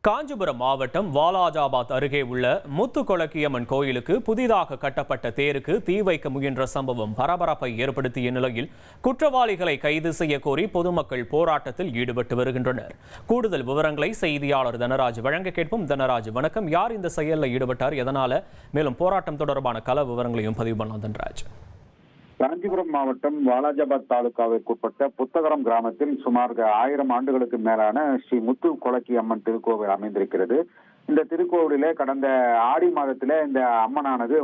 காஞ்சிபுரம் மாவட்டம் வாலாஜாபாத் அருகே உள்ள முத்துக்கொளக்கியம்மன் கோயிலுக்கு புதிதாக கட்டப்பட்ட தேருக்கு தீ வைக்க முயன்ற சம்பவம் பரபரப்பை ஏற்படுத்திய நிலையில் குற்றவாளிகளை கைது செய்ய கோரி பொதுமக்கள் போராட்டத்தில் ஈடுபட்டு வருகின்றனர். கூடுதல் விவரங்களை செய்தியாளர் தனராஜ் வழங்க கேட்போம். தனராஜ், வணக்கம். யார் இந்த செயலில் ஈடுபட்டார், எதனால, மேலும் போராட்டம் தொடர்பான கள விவரங்களையும் பதிவு பண்ணலாம். தனராஜ். காஞ்சிபுரம் மாவட்டம் வாலாஜாபாத் தாலுகாவிற்குட்பட்ட புத்தகரம் கிராமத்தில் சுமார் 1000 ஆண்டுகளுக்கு மேலான ஸ்ரீ முத்துக்கொளக்கியம்மன் திருக்கோவில் அமைந்திருக்கிறது. இந்த திருக்கோவிலே கடந்த ஆடி மாதத்திலே இந்த அம்மனானது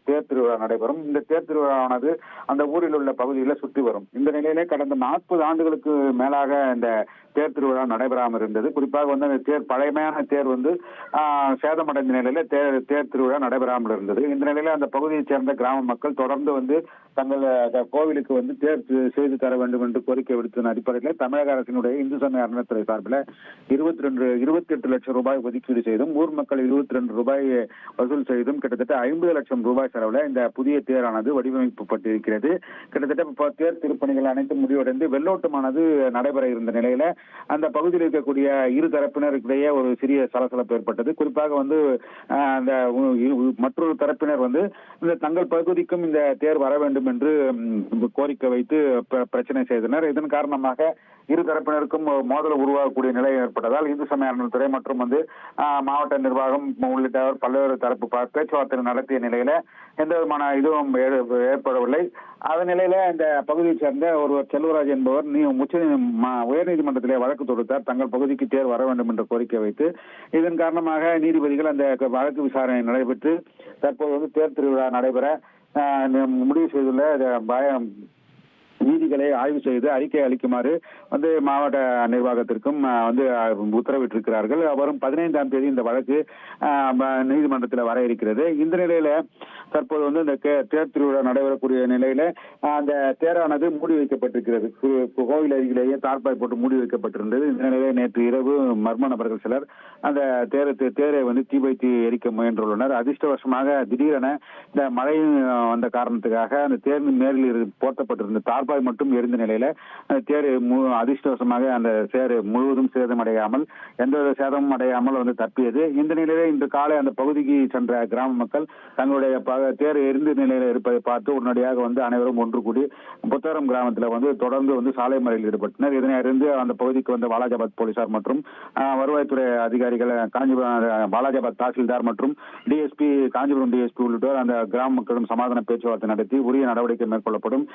தேர் திருவிழா நடைபெறும். இந்த தேர் திருவிழாவானது அந்த ஊரில் உள்ள பகுதியில் சுற்றி வரும். இந்த நிலையிலே கடந்த 40 ஆண்டுகளுக்கு மேலாக இந்த தேர் திருவிழா நடைபெறாமல் இருந்தது. குறிப்பாக அந்த தேர் பழைமையான தேர் சேதமடைந்த நிலையில தேர் திருவிழா நடைபெறாமல் இருந்தது. இந்த நிலையில அந்த பகுதியைச் சேர்ந்த கிராம மக்கள் தொடர்ந்து தங்கள் கோவிலுக்கு தேர் செய்து தர வேண்டும் என்று கோரிக்கை விடுத்ததன் அடிப்படையில் தமிழக அரசினுடைய இந்து சமய அறநிலையத்துறை சார்பில் 28 லட்சம் ரூபாய் ஒதுக்கீடு செய்தும் ஊர் மக்கள் 22 ரூபாய் வசூல் செய்தும் கிட்டத்தட்ட 50 லட்சம் ரூபாய் செலவில் இந்த புதிய தேரானது வடிவமைக்கப்பட்டிருக்கிறது. கிட்டத்தட்ட தேர் திருப்பணிகள் அனைத்தும் முடிவடைந்து வெள்ளோட்டமானது நடைபெற இருந்த நிலையில அந்த பகுதியில் இருக்கக்கூடிய இரு தரப்பினருக்கிடையே ஒரு சிறிய சலசலப்பு ஏற்பட்டது. குறிப்பாக அந்த மற்றொரு தரப்பினர் இந்த தங்கள் பகுதிக்கும் இந்த தேர் வர வேண்டும் என்று கோரிக்கை வைத்து பிரச்சனை செய்தனர். இதன் காரணமாக இரு தரப்பினருக்கும் மோதல் உருவாகக்கூடிய நிலை ஏற்பட்டதால் இந்து சமய அறநிலையத்துறை மற்றும் மாவட்ட நிர்வாகம் உள்ளிட்ட பல்வேறு தரப்பு பேச்சுவார்த்தை நடத்திய நிலையில எந்த விதமான இதுவும் ஏற்படவில்லை. அதன் நிலையில இந்த பகுதியை சேர்ந்த ஒருவர் செல்வராஜ் என்பவர் உயர்நீதிமன்றத்திலே வழக்கு தொடுத்தார். தங்கள் பகுதிக்கு தேர் வர வேண்டும் என்ற கோரிக்கை வைத்து இதன் காரணமாக நீதிபதிகள் அந்த வழக்கு விசாரணை நடைபெற்று தற்போது தேர் திருவிழா நடைபெற முடிவு செய்துள்ள நீதிகளை ஆய்வு செய்து அறிக்கை அளிக்குமாறு மாவட்ட நிர்வாகத்திற்கும் உத்தரவிட்டிருக்கிறார்கள். வரும் 15ஆம் தேதி இந்த வழக்கு நீதிமன்றத்தில் வர இருக்கிறது. இந்த நிலையில தற்போது இந்த தேர் திருவிழா நடைபெறக்கூடிய நிலையில அந்த தேரானது மூடி வைக்கப்பட்டிருக்கிறது. கோவில் அருகிலேயே தார்பாய் போட்டு மூடி வைக்கப்பட்டிருந்தது. இந்த நிலையில நேற்று இரவு மர்ம நபர்கள் சிலர் அந்த தேரை தீ வைத்து எரிக்க முயன்றுள்ளனர். அதிர்ஷ்டவசமாக திடீரென இந்த மழை வந்த காரணத்துக்காக அந்த தேரின் மேலில் போர்த்தப்பட்டிருந்த தார்பாய் மட்டும் எரிந்த நிலையில தேர் அதிர்ஷ்டவசமாக அந்த தேர் முழுவதும் சேதமடையாமல் எந்தவித சேதமும் அடையாமல் தப்பியது. இந்த நிலையில இன்று காலை அந்த பகுதிக்கு சென்ற கிராம மக்கள் தங்களுடைய தேர் எரிந்த நிலையில இருப்பதை பார்த்து உடனடியாக அனைவரும் ஒன்று கூடி புத்தகரம் கிராமத்தில் தொடர்ந்து சாலை மறியலில் ஈடுபட்டனர். இதனை அறிந்து அந்த பகுதிக்கு வாலாஜாபாத் போலீசார் மற்றும் வருவாய்த்துறை அதிகாரிகள், காஞ்சிபுரம் வாலாஜாபாத் தாசில்தார் மற்றும் டிஎஸ்பி, காஞ்சிபுரம் டிஎஸ்பி உள்ளிட்டோர் அந்த கிராம மக்களும் சமாதான பேச்சுவார்த்தை நடத்தி உரிய நடவடிக்கை மேற்கொள்ளப்படும்.